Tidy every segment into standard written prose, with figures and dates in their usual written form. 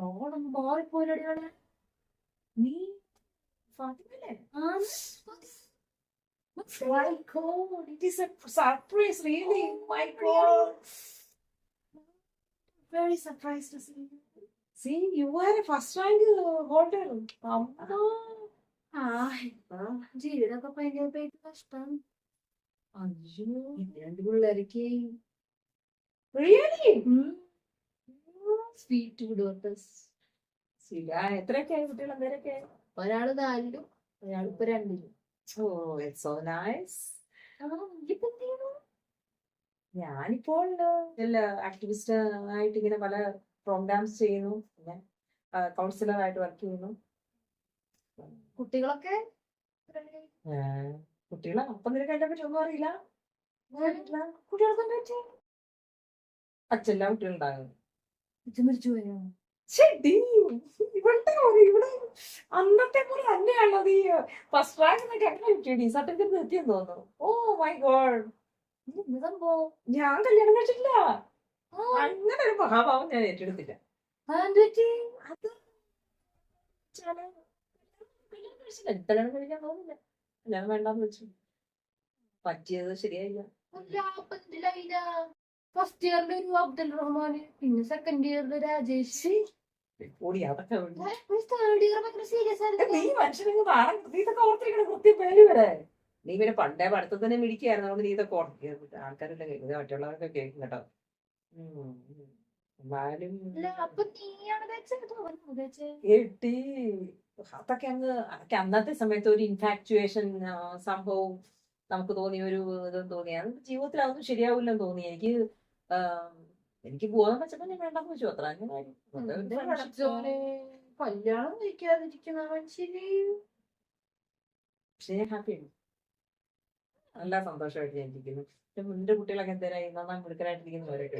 ഓളൊന്ന് മാറിപ്പോയില്ലടിയാണ്. നീ ഫാത്തിമല്ലേ? My God, it is a surprise, really. My God. Very surprised to see you. See, you are a first rank holder. ജീവിതമൊക്കെ ഭയങ്കര കഷ്ടം. അയ്യോ, രണ്ട് പിള്ളേർക്ക് റിയലി സ്വീറ്റ് ഡോട്ടേഴ്സ്. എത്രയൊക്കെ ആയി കുട്ടികൾ? എന്തേരൊക്കെ? ഒരാള് 4-ലും ഒരാളിപ്പോ 2-ലും. ഓ, ഇറ്റ്സ് സോ നൈസ്. ഞാനിപ്പോൾ ആക്ടിവിസ്റ്റ് ആയിട്ട് ഇങ്ങനെ പല പ്രോഗ്രാംസ് ചെയ്യുന്നു, പിന്നെ കൗൺസിലർ ആയിട്ട് വർക്ക് ചെയ്യുന്നു. കുട്ടികളൊക്കെ കുട്ടികളെ അപ്പം നിനക്ക് അതിനെ പറ്റി ഒന്നും അറിയില്ല. കുട്ടികൾക്ക് അച്ഛല്ല കുട്ടികളുണ്ടാകുന്നു. അച്ഛൻ മരിച്ചു പോയോ? ഇവിടെ അന്നത്തെ പോലെ തന്നെയാണോ നീ ഫസ്റ്റ് റാങ്ക് അങ്ങനെ കിട്ടിയടി? സർട്ടിഫിക്കറ്റ് എത്തിയെന്ന് തോന്നുന്നു. ഓ മൈ ഗോഡ്, ഞാൻ കല്യാണം കഴിച്ചിട്ടില്ല. അങ്ങനെ ഒരു മഹാഭാവം ഞാൻ ഏറ്റെടുത്തില്ല. അത് കല്യാണം കഴിക്കാൻ തോന്നില്ല, കല്യാണം വേണ്ടാന്ന് വെച്ചു. പറ്റിയത് ശരിയായില്ല. ഫസ്റ്റ് ഇയറിൽ ഒരു അബ്ദുൽ റഹ്മാന്, പിന്നെ സെക്കൻഡ് ഇയറിൽ രാജേഷ്. നീ പിന്നെ പണ്ടേ പഠിത്തത്തിന് മിടിക്കായിരുന്നു, നീ ഇതൊക്കെ ഓർമ്മിക്കുക. ആൾക്കാരെല്ലാം കേൾക്കുന്നത്, മറ്റുള്ളവരൊക്കെ കേൾക്കും കേട്ടോ. അതൊക്കെ അന്നത്തെ സമയത്ത് ഒരു ഇൻഫാക്ച്വേഷൻ സംഭവം നമുക്ക് തോന്നിയ ഒരു ഇതും തോന്നിയ ജീവിതത്തിൽ അതൊന്നും ശരിയാവില്ലെന്ന് തോന്നി എനിക്ക്. എനിക്ക് ബോധം വെച്ചപ്പോ ഞാൻ വേണ്ടെന്ന് വെച്ചു, അത്ര തന്നെ കാര്യം. കല്യാണം കഴിക്കാതിരിക്കുന്ന പക്ഷെ ഞാൻ ഹാപ്പിയാണ്, നല്ല സന്തോഷമായിട്ട് ഞാൻ ഇരിക്കുന്നു. എന്റെ കുട്ടികളൊക്കെ എന്തേരായി നന്നായി മിടുക്കനായിട്ടിരിക്കുന്നവരൊക്കെ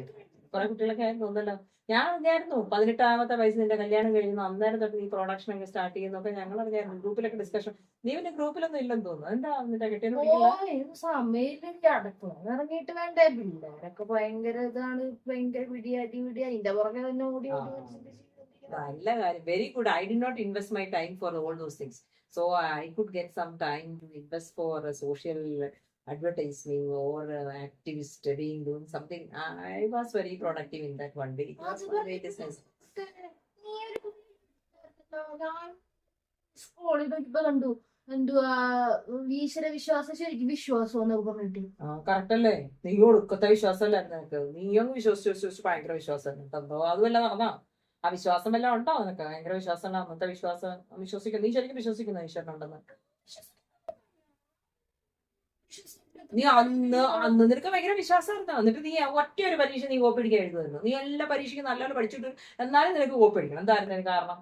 കുറെ കുട്ടികളൊക്കെ ആയിരുന്നു തോന്നല്ലോ. ഞാൻ അറിഞ്ഞായിരുന്നു 18-ാമത്തെ വയസ്സ് നിന്റെ കല്യാണം കഴിയുന്നു, അന്നേരം തൊട്ട് നീ പ്രൊഡക്ഷൻ ഒക്കെ സ്റ്റാർട്ട് ചെയ്യുന്നൊക്കെ ഞങ്ങൾ അറിഞ്ഞായിരുന്നു. ഗ്രൂപ്പിലൊക്കെ ഡിസ്കഷൻ. നീ പിന്നെ ഗ്രൂപ്പിലൊന്നും ഇല്ലെന്ന് തോന്നുന്നു. എന്താ നിന്റെ കെട്ടിയെന്ന് സമയം ഇറങ്ങിയിട്ട് വേണ്ടേ? പിള്ളേരൊക്കെ ഭയങ്കര ഇതാണ്, ഭയങ്കര പിടിയാ അതിന്റെ പുറകെ തന്നെ ഓടി. നല്ല കാര്യം, very good. I did not invest my time for all those things. So I could get some time to invest for social advertising or activist doing something. I was very productive in that one day. It was very business. കണ്ടു എന്തുവാ ഈശ്വര വിശ്വാസം, ശരിക്കും വിശ്വാസം correct അല്ലേ? നീ ഒടുക്കത്തെ വിശ്വാസമല്ലേ നിനക്ക്? നീയൊന്ന് വിശ്വസിച്ച് ഭയങ്കര വിശ്വാസം എന്തോ അതുമല്ല നടന്നാ? ആ വിശ്വാസം എല്ലാം ഉണ്ടോ നിനക്ക്? ഭയങ്കര വിശ്വാസമല്ല അന്നത്തെ വിശ്വാസം. വിശ്വസിക്കുന്നു, നീ ശരിക്കും വിശ്വസിക്കുന്നു ഈശ്വരനുണ്ടെന്ന്? നീ അന്ന് നിനക്ക് ഭയങ്കര വിശ്വാസമായിരുന്നു. എന്നിട്ട് നീ ഒറ്റ ഒരു പരീക്ഷ നീ കോപ്പി അടിക്കാൻ എഴുതുമായിരുന്നു. നീ എല്ലാ പരീക്ഷയ്ക്കും നല്ലപോലെ പഠിച്ചിട്ട് എന്നാലും നിനക്ക് കോപ്പി അടിക്കണം. എന്തായിരുന്നു കാരണം?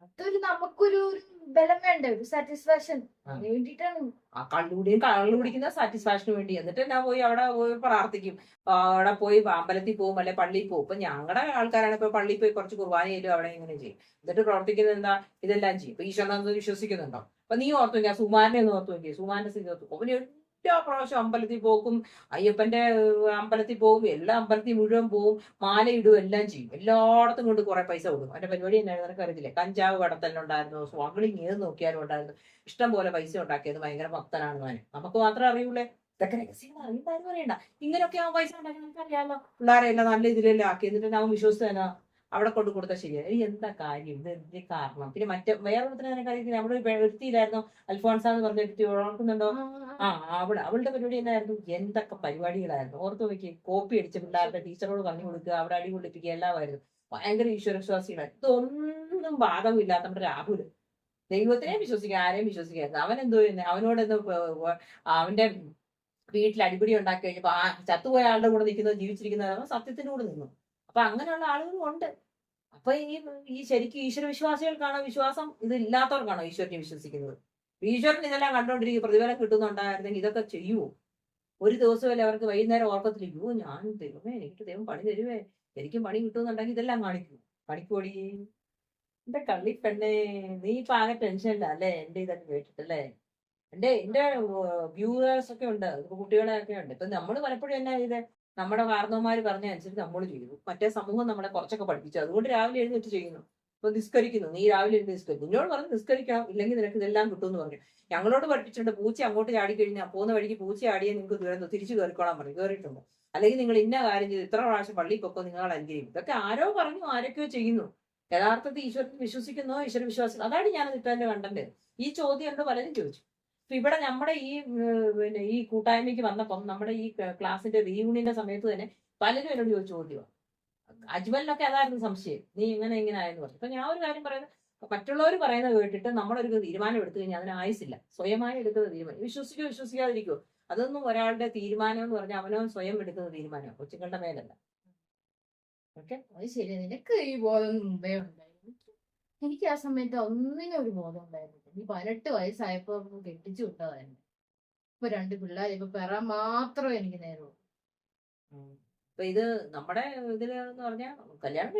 അതൊരു നമുക്കൊരു ബലം വേണ്ട, ഒരു സാറ്റിസ്ഫാക്ഷൻ വേണ്ടിട്ടാണ്. ആ കള്ളു കുടിക്കുന്ന സാറ്റിസ്ഫാക്ഷന് വേണ്ടി. എന്നിട്ട് ഞാൻ പോയി അവിടെ പോയി പ്രാർത്ഥിക്കും, അവിടെ പോയി അമ്പലത്തിൽ പോകും, അല്ലെ പള്ളിയിൽ പോകും. ഇപ്പൊ ഞങ്ങളുടെ ആൾക്കാരാണ് ഇപ്പൊ പള്ളിയിൽ പോയി കുറച്ച് കുർബാന ചെയ്യും, അവിടെ ഇങ്ങനെ ചെയ്യും. എന്നിട്ട് പ്രവർത്തിക്കുന്നത് എന്താ? ഇതെല്ലാം ചെയ്യും. ഇപ്പൊ ഈശ്വരനെ വിശ്വസിക്കുന്നുണ്ടോ? അപ്പൊ നീ ഓർത്തു നോക്കിയാ സുമാരനെ ഒന്ന് ഓർത്തു നോക്കിയേ, സുമാരന്റെ സ്ഥിതി ഓർത്തു. അവന് എല്ലാ പ്രാവശ്യം അമ്പലത്തിൽ പോകും, അയ്യപ്പന്റെ അമ്പലത്തിൽ പോകും, എല്ലാ അമ്പലത്തിൽ മുഴുവൻ പോകും, മാല ഇടും, എല്ലാം ചെയ്യും. എല്ലായിടത്തും കൊണ്ട് കുറെ പൈസ കൊടുക്കും. അവന്റെ പരിപാടി എന്നായിരുന്നു നിനക്ക് അറിയത്തില്ലേ? കഞ്ചാവ് കടത്തലുണ്ടായിരുന്നു, സ്വാഗിളിങ് ഏത് നോക്കിയാലും ഉണ്ടായിരുന്നു. ഇഷ്ടം പോലെ പൈസ ഉണ്ടാക്കിയത്, ഭയങ്കര ഭക്തനാണ് ഞാൻ. നമുക്ക് മാത്രമേ അറിയൂലേ? ഇതൊക്കെ രഹസ്യങ്ങൾ അറിയുന്നതാരും അറിയണ്ട. ഇങ്ങനെയൊക്കെ ആ പൈസ ഉണ്ടാക്കി നമുക്ക് അറിയാമല്ലോ. പിള്ളേരെ എല്ലാം നല്ല ഇതിലെല്ലാം ആക്കി, എന്നിട്ട് ഞാൻ വിശ്വസിച്ച് തന്നെ അവിടെ കൊണ്ട് കൊടുത്താൽ ശരിയായി. എന്താ കാര്യം? ഇത് എന്തിന്റെ കാരണം? പിന്നെ വേറെ നിനക്ക് അറിയത്തില്ല, അവിടെ വ്യക്തിയിലായിരുന്നു അൽഫോൺസ എന്ന് പറഞ്ഞ വ്യക്തി, ഓർക്കുന്നുണ്ടോ? അവളുടെ പരിപാടി എന്നായിരുന്നു? എന്തൊക്കെ പരിപാടികളായിരുന്നു ഓർത്ത് നോക്കി. കോപ്പി അടിച്ച് പിള്ളേരുടെ ടീച്ചറോട് പറഞ്ഞു കൊടുക്കുക, അവിടെ അടി കൊള്ളിപ്പിക്കുക, എല്ലാമായിരുന്നു. ഭയങ്കര ഈശ്വരവിശ്വാസികളായിരുന്നു. ഇതൊന്നും ഭാഗമില്ലാത്ത നമ്മുടെ രാഹുല് ദൈവത്തിനെ വിശ്വസിക്കുക, ആരെയും വിശ്വസിക്കായിരുന്നു. അവൻ എന്തോ അവനോട് എന്തോ അവന്റെ വീട്ടിൽ അടിപിടി ഉണ്ടാക്കി കഴിഞ്ഞപ്പോ ആ ചത്തുപോയ ആളുടെ കൂടെ നിൽക്കുന്നത് ജീവിച്ചിരിക്കുന്നവർ സത്യത്തിന്റെ കൂടെ നിന്നു. അപ്പൊ അങ്ങനെയുള്ള ആളുകളും ഉണ്ട്. അപ്പൊ ഈ ശരിക്കും ഈശ്വര വിശ്വാസികൾക്കാണോ വിശ്വാസം? ഇത് ഇല്ലാത്തവർക്കാണോ ഈശ്വരനെ വിശ്വസിക്കുന്നത്? ഈശ്വരൻ ഇതെല്ലാം കണ്ടോണ്ടിരിക്കും, പ്രതിഫലം കിട്ടുന്നുണ്ടായിരുന്നെങ്കിൽ ഇതൊക്കെ ചെയ്യുമോ? ഒരു ദിവസമല്ലേ അവർക്ക് വൈകുന്നേരം ഓർക്കത്തില്ല, അയ്യോ ഞാൻ ദൈവമേ എനിക്ക് ദൈവം പണി തരുവേ, എനിക്കും പണി കിട്ടുമെന്നുണ്ടെങ്കിൽ ഇതെല്ലാം കാണിക്കും. പണിക്കോടി എന്റെ കള്ളിപ്പെണ്ണേ, നീ ഇപ്പൊ ആകെ ടെൻഷനില്ല അല്ലേ എന്റെ ഇതൊക്കെ കേട്ടിട്ടല്ലേ? എന്റെ വ്യൂവേഴ്സ് ഒക്കെ ഉണ്ട്, കുട്ടികളെ ഒക്കെ ഉണ്ട്. ഇപ്പൊ നമ്മള് പലപ്പോഴും എന്നാ ചെയ്തേ, നമ്മുടെ കാരണവന്മാര് പറഞ്ഞ അനുസരിച്ച് നമ്മൾ ചെയ്തു. മറ്റേ സമൂഹം നമ്മളെ കുറച്ചൊക്കെ പഠിപ്പിച്ചു. അതുകൊണ്ട് രാവിലെ എഴുന്നേറ്റ് ചെയ്യുന്നു. ഇപ്പൊ നിസ്കരിക്കുന്നു, നീ രാവിലെ എഴുതി നിസ്കരിക്കും. നിന്നോട് പറഞ്ഞ് നിസ്കരിക്കണം, ഇല്ലെങ്കിൽ നിനക്ക് ഇതെല്ലാം കിട്ടുമെന്ന് പറഞ്ഞു. ഞങ്ങളോട് പഠിപ്പിച്ചിട്ടുണ്ട് പൂച്ച അങ്ങോട്ട് ചാടിക്കഴിഞ്ഞാൽ പോകുന്ന വഴിക്ക് പൂച്ച ആടിയെ നിങ്ങൾക്ക് ദൂരം തിരിച്ചു കയറിക്കോളാൻ പറഞ്ഞു. കയറിയിട്ടുണ്ട്. അല്ലെങ്കിൽ നിങ്ങൾ ഇന്ന കാര്യം ചെയ്ത് ഇത്ര പ്രാവശ്യം പള്ളിയിൽ പൊക്കോ, നിങ്ങൾ അനുഗ്രഹിക്കും. ഇതൊക്കെ ആരോ പറഞ്ഞു, ആരൊക്കെയോ ചെയ്യുന്നു. യഥാർത്ഥത്തിൽ ഈശ്വരത്തിൽ വിശ്വസിക്കുന്നോ ഈശ്വര വിശ്വാസം, അതാണ് ഞാൻ ഇപ്പൊ എന്റെ കണ്ടന്റ്. ഈ ചോദ്യം എന്നോട് പലരും ചോദിച്ചു. അപ്പൊ ഇവിടെ നമ്മുടെ ഈ പിന്നെ ഈ കൂട്ടായ്മയ്ക്ക് വന്നപ്പം നമ്മുടെ ഈ ക്ലാസിന്റെ റീയൂണിയന്റെ സമയത്ത് തന്നെ പലരും എന്നോട് ചോദിച്ച ചോദ്യമാണ്. അജ്മലിനൊക്കെ അതായിരുന്നു സംശയം, നീ ഇങ്ങനെ ആയെന്ന് പറഞ്ഞു. അപ്പൊ ഞാൻ ഒരു കാര്യം പറയുന്നത്, മറ്റുള്ളവർ പറയുന്നത് കേട്ടിട്ട് നമ്മളൊരു തീരുമാനം എടുത്തു കഴിഞ്ഞാൽ അതിന് ആയുസില്ല. സ്വയമായി എടുക്കുന്ന തീരുമാനം വിശ്വസിക്കോ വിശ്വസിക്കാതിരിക്കോ, അതൊന്നും ഒരാളുടെ തീരുമാനം എന്ന് പറഞ്ഞാൽ അവനവൻ സ്വയം എടുക്കുന്ന തീരുമാനമാണ്, കൊച്ചുങ്ങളുടെ മേലല്ല. ഓക്കെ, അത് ശരി. നിനക്ക് ഈ ബോധം മുമ്പേ ഉണ്ടായിരുന്നു. എനിക്ക് ആ സമയത്ത് ഒന്നിനും ഒരു ബോധം ഉണ്ടായിരുന്നില്ല. ഈ 18 വയസ്സായപ്പോ കെട്ടിച്ചു വിട്ടതായിരുന്നു. ഇപ്പൊ 2 പിള്ളേർ, ഇപ്പൊ പെറാൻ മാത്രമേ എനിക്ക് നേരമുള്ളൂ. അപ്പൊ ഇത് നമ്മുടെ ഇതില് എന്ന് പറഞ്ഞാൽ കല്യാണം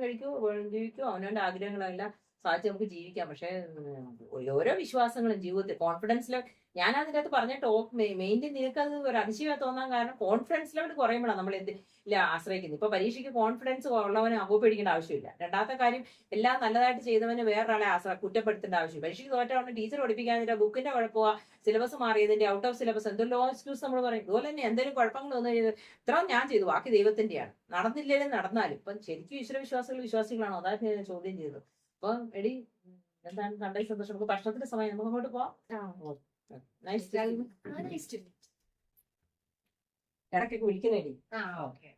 കഴിക്കോ, ജീവിക്കോ, അവനവന്റെ ആഗ്രഹങ്ങളെല്ലാം സാധിച്ച് നമുക്ക് ജീവിക്കാം. പക്ഷെ ഓരോ വിശ്വാസങ്ങളും ജീവിതത്തിൽ കോൺഫിഡൻസ് ലെവൽ, ഞാൻ അതിനകത്ത് പറഞ്ഞ ടോപ്പ് മെയിൻലി നിനക്കത് ഒരു അതിശയമായി തോന്നാൻ കാരണം കോൺഫിഡൻസ് ലെവൽ കുറയുമ്പോഴാണ് നമ്മൾ എന്തില്ല ആശ്രയിക്കുന്നത്. ഇപ്പൊ പരീക്ഷയ്ക്ക് കോൺഫിഡൻസ് ഉള്ളവന് പേടിക്കേണ്ട ആവശ്യമില്ല. രണ്ടാമത്തെ കാര്യം, എല്ലാം നല്ലതായിട്ട് ചെയ്തവന് വേറൊരാളെ കുറ്റപ്പെടുത്തേണ്ട ആവശ്യം. പരീക്ഷയ്ക്ക് തോറ്റവണ് ടീച്ചർ പഠിപ്പിക്കാതിന്റെ ബുക്കിന്റെ കുഴപ്പമോ, സിലബസ് മാറിയതിന്റെ, ഔട്ട് ഓഫ് സിലബസ്, എന്തെല്ലോ എക്സ്ക്യൂസ് നമ്മൾ പറയും. ഇതുപോലെ തന്നെ എന്തെങ്കിലും കുഴപ്പങ്ങൾ വന്നു കഴിഞ്ഞാൽ ഇത്ര ഞാൻ ചെയ്തു, ബാക്കി ദൈവത്തിന്റെയാണ്. നടന്നില്ലേലും നടന്നാലും ഇപ്പം ശരിക്കും ഈശ്വര വിശ്വാസികളാണോ, അതാണ് ഞാൻ ചോദ്യം ചെയ്തത്. അപ്പൊ എടി എന്താണ് കണ്ടതിൽ സന്തോഷം. നമുക്ക് ഭക്ഷണത്തിന്റെ സമയം, നമുക്ക് അങ്ങോട്ട് പോവാം. നൈസ്. ഇടയ്ക്കൊക്കെ വിളിക്കുന്നേടി. ഓക്കെ.